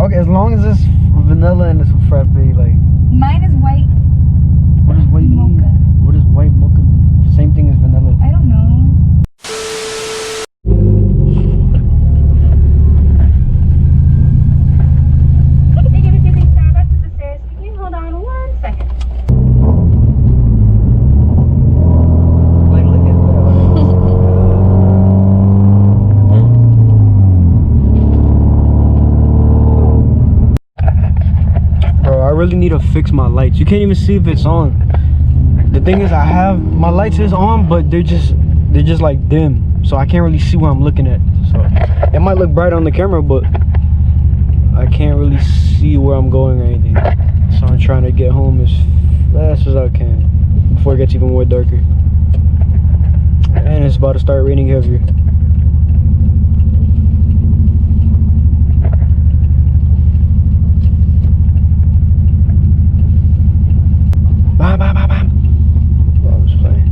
Okay, as long as it's vanilla and it's a frappe, like. Mine is white. What is white mocha? What is white mocha? Same thing as vanilla. I don't know. Thank you for choosing Starbucks with the stairs. Can you hold on 1 second? Like, look at that. Bro, I really need to fix my lights. You can't even see if it's on. The thing is, I have my lights is on, but they're just like dim, so I can't really see what I'm looking at. So it might look bright on the camera, but I can't really see where I'm going or anything. So I'm trying to get home as fast as I can before it gets even more darker. And it's about to start raining heavier. Bam, bam, bam, bam. Oh, I was playing.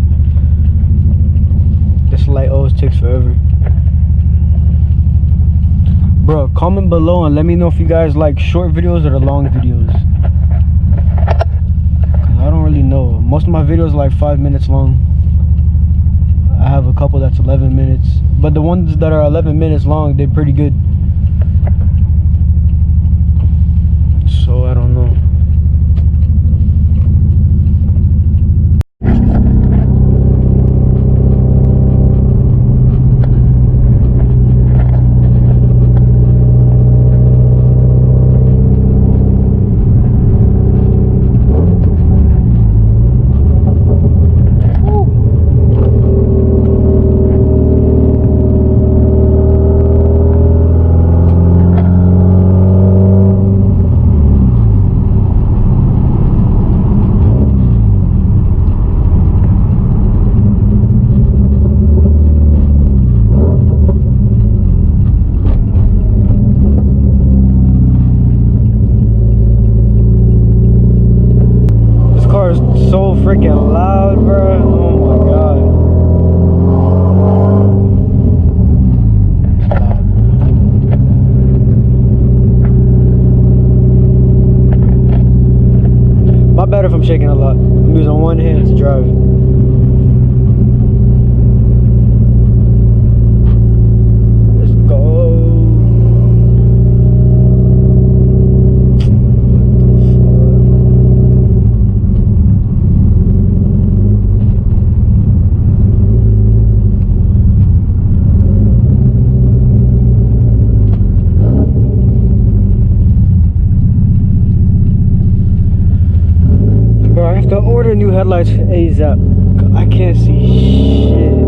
This light always takes forever. Bro, comment below and let me know if you guys like short videos or the long videos. Cause I don't really know. Most of my videos are like 5 minutes long. I have a couple that's 11 minutes. But the ones that are 11 minutes long, they're pretty good. So I don't know. So freaking loud, bro. Oh my god. My bad if I'm shaking a lot. I'm using one hand to drive. Let's go. Bro, I have to order new headlights ASAP. I can't see shit.